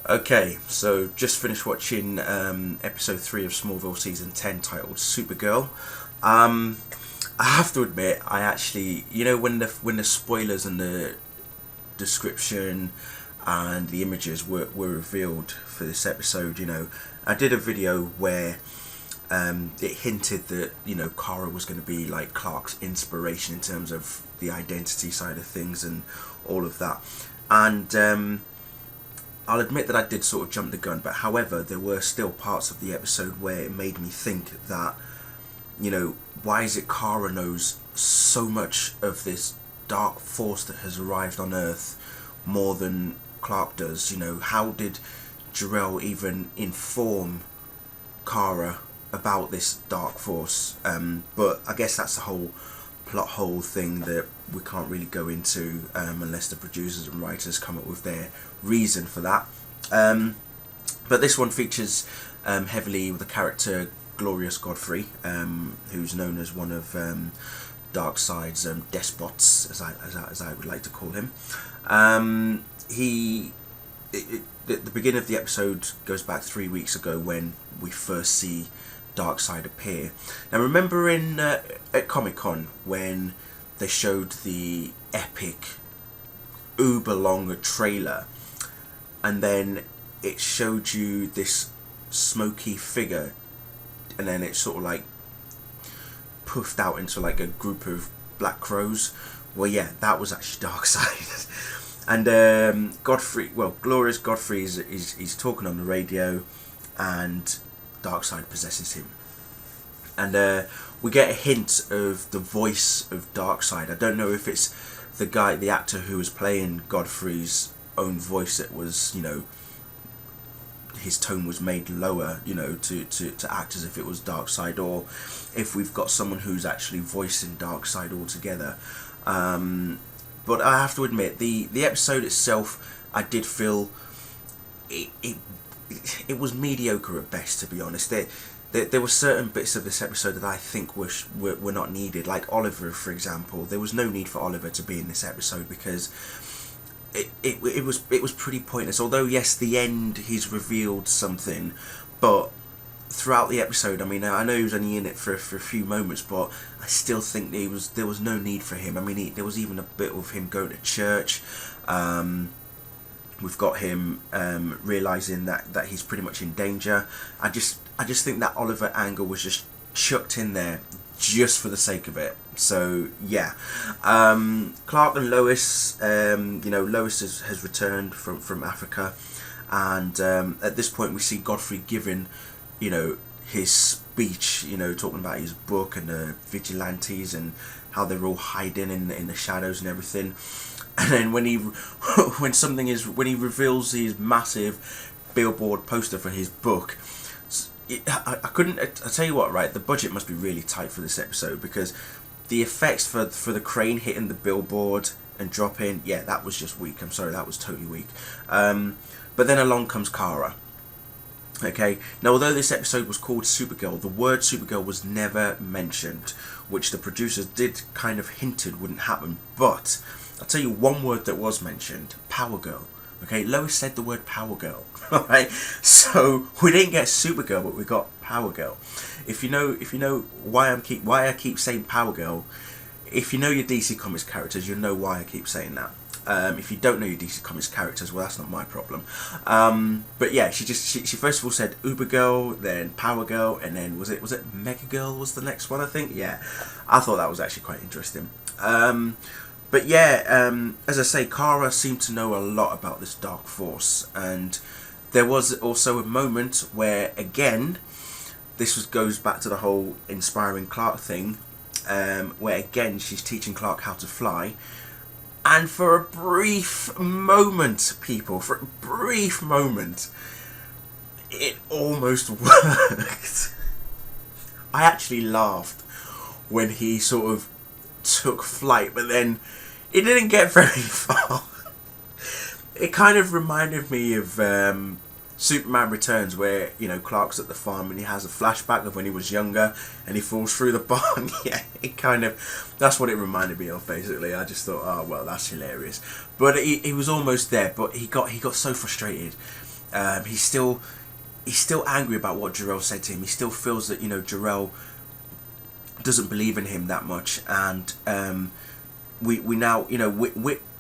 Okay, so just finished watching episode 3 of Smallville season 10 titled Supergirl. Um, I have to admit, I actually, when the spoilers and the description and the images were revealed for this episode, I did a video where it hinted that, Kara was going to be like Clark's inspiration in terms of the identity side of things and all of that. And I'll admit that I did sort of jump the gun, but however, there were still parts of the episode where it made me think that, why is it Kara knows so much of this dark force that has arrived on Earth more than Clark does? How did Jor-El even inform Kara about this dark force? But I guess that's the whole plot hole thing that we can't really go into unless the producers and writers come up with their reason for that. But this one features heavily with the character Glorious Godfrey, who's known as one of Darkseid's despots, as I would like to call him. The beginning of the episode goes back 3 weeks ago when we first see Darkseid appear. Now remember at Comic-Con when they showed the epic uber longer trailer, and then it showed you this smoky figure, and then it sort of like puffed out into like a group of black crows. Well, yeah, that was actually Darkseid. And Glorious Godfrey is talking on the radio, and Darkseid possesses him. And we get a hint of the voice of Darkseid. I don't know if it's the actor who was playing Godfrey's own voice that was, his tone was made lower, to act as if it was Darkseid, or if we've got someone who's actually voicing Darkseid altogether. But I have to admit, the episode itself, I did feel it was mediocre at best, to be honest. There were certain bits of this episode that I think were not needed, like Oliver, for example. There was no need for Oliver to be in this episode because it was pretty pointless. Although yes, the end he's revealed something, but throughout the episode, I mean, I know he was only in it for a few moments, but I still think there was no need for him. I mean, there was even a bit of him going to church. We've got him realising that he's pretty much in danger. I just think that Oliver angle was just chucked in there just for the sake of it. So yeah, Clark and Lois, Lois has returned from Africa, and at this point we see Godfrey giving, his speech, talking about his book and the vigilantes and how they're all hiding in the shadows and everything. And then when he reveals his massive billboard poster for his book, I tell you what, right? The budget must be really tight for this episode, because the effects for the crane hitting the billboard and dropping, yeah, that was just weak. I'm sorry, that was totally weak. But then along comes Kara. Okay, now although this episode was called Supergirl, the word Supergirl was never mentioned, which the producers did kind of hinted wouldn't happen. But I'll tell you one word that was mentioned: Power Girl. Okay, Lois said the word Power Girl. Alright, so we didn't get Supergirl, but we got Power Girl. If you know why I keep saying Power Girl, if you know your DC Comics characters, you'll know why I keep saying that. If you don't know your DC Comics characters, well, that's not my problem. But yeah, she first of all said Uber Girl, then Power Girl, and then was it Mega Girl was the next one, I think. Yeah, I thought that was actually quite interesting. But yeah, as I say, Kara seemed to know a lot about this dark force, and there was also a moment where, again, goes back to the whole inspiring Clark thing, where again she's teaching Clark how to fly. And for a brief moment, it almost worked. I actually laughed when he sort of took flight, but then it didn't get very far. It kind of reminded me of Superman Returns, where Clark's at the farm and he has a flashback of when he was younger and he falls through the barn. Yeah, that's what it reminded me of, basically. I just thought, oh well, that's hilarious. But he was almost there, but he got so frustrated He's still angry about what Jor-El said to him. He still feels that, you know, Jor-El doesn't believe in him that much, and we now, you know,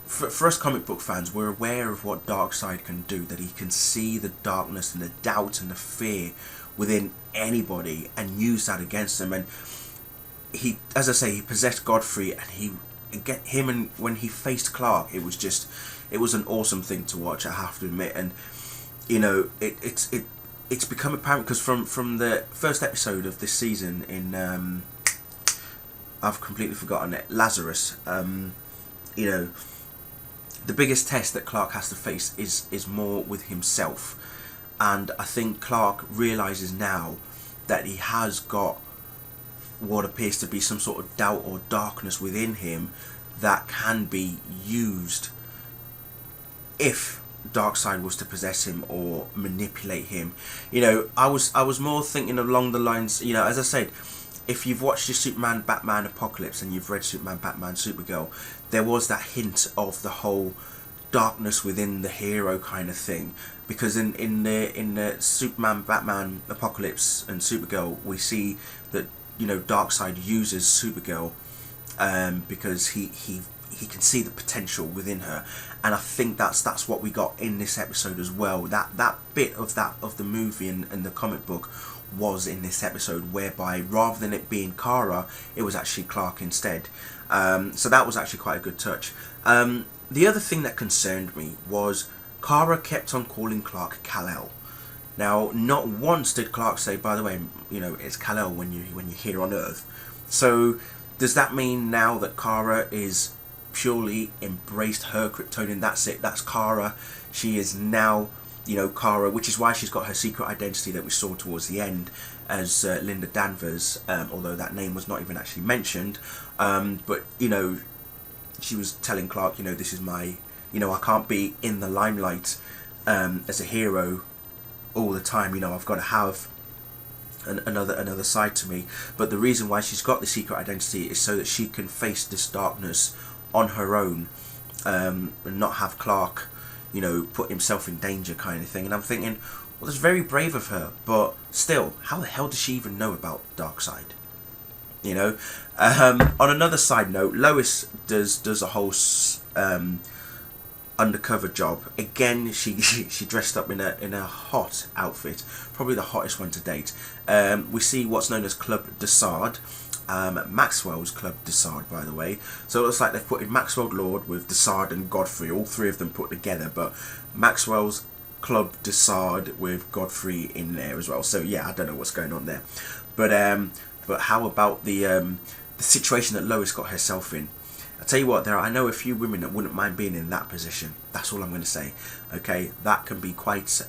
for us comic book fans, we're aware of what Darkseid can do, that he can see the darkness and the doubt and the fear within anybody and use that against them. And he, as I say, he possessed Godfrey, and and when he faced Clark, it was an awesome thing to watch, I have to admit. And you know, it's become apparent, because from the first episode of this season in I've completely forgotten it, Lazarus, you know, the biggest test that Clark has to face is more with himself. And I think Clark realises now that he has got what appears to be some sort of doubt or darkness within him that can be used if Darkseid was to possess him or manipulate him. You know, I was more thinking along the lines, you know, as I said, if you've watched your Superman, Batman, Apocalypse, and you've read Superman, Batman, Supergirl, there was that hint of the whole darkness within the hero kind of thing. Because in the Superman, Batman, Apocalypse, and Supergirl, we see that, you know, Darkseid uses Supergirl because he can see the potential within her, and I think that's what we got in this episode as well. That bit of the movie and the comic book was in this episode, whereby rather than it being Kara, it was actually Clark instead. So that was actually quite a good touch. The other thing that concerned me was Kara kept on calling Clark Kal-El. Now, not once did Clark say, by the way, you know, it's Kal-El when you're here on Earth. So does that mean now that Kara is purely embraced her Kryptonian? That's it, that's Kara. She is now, you know, Kara, which is why she's got her secret identity that we saw towards the end as Linda Danvers, although that name was not even actually mentioned. But, you know, she was telling Clark, you know, this is my, you know, I can't be in the limelight as a hero all the time, you know, I've got to have another side to me. But the reason why she's got the secret identity is so that she can face this darkness on her own, and not have Clark, you know, put himself in danger kind of thing. And I'm thinking, well, that's very brave of her, but still, how the hell does she even know about Darkseid? You know. On another side note, Lois does a whole undercover job. Again, she dressed up in a hot outfit, probably the hottest one to date. We see what's known as Club Desard, Maxwell's Club Desard, by the way. So it looks like they've put in Maxwell Lord with Desard and Godfrey, all three of them put together, but Maxwell's Club Desard with Godfrey in there as well. So yeah, I don't know what's going on there, but how about the situation that Lois got herself in? I tell you what, I know a few women that wouldn't mind being in that position. That's all I'm going to say. Okay, that can be quite,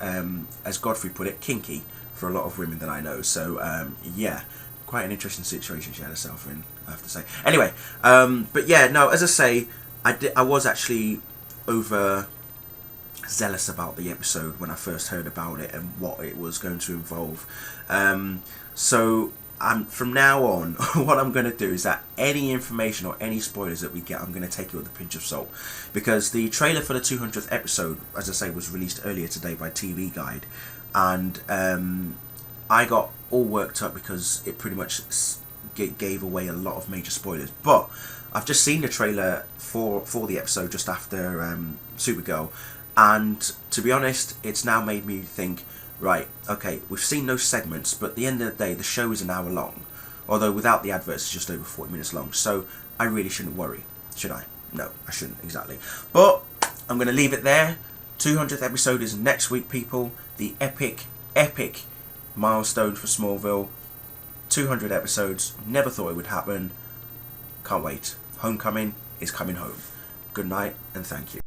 as Godfrey put it, kinky for a lot of women that I know. So yeah, quite an interesting situation she had herself in, I have to say. Anyway, but yeah, no, as I say, I was actually over zealous about the episode when I first heard about it and what it was going to involve. So from now on, what I'm going to do is that any information or any spoilers that we get, I'm going to take it with a pinch of salt, because the trailer for the 200th episode, as I say, was released earlier today by TV Guide, and I got all worked up because it pretty much gave away a lot of major spoilers. But I've just seen the trailer for the episode just after Supergirl, and to be honest, it's now made me think, right, okay, we've seen those segments, but at the end of the day, the show is an hour long. Although without the adverts, it's just over 40 minutes long. So I really shouldn't worry, should I? No, I shouldn't, exactly. But I'm going to leave it there. 200th episode is next week, people. The epic milestone for Smallville. 200 episodes. Never thought it would happen. Can't wait. Homecoming is coming home. Good night, and thank you.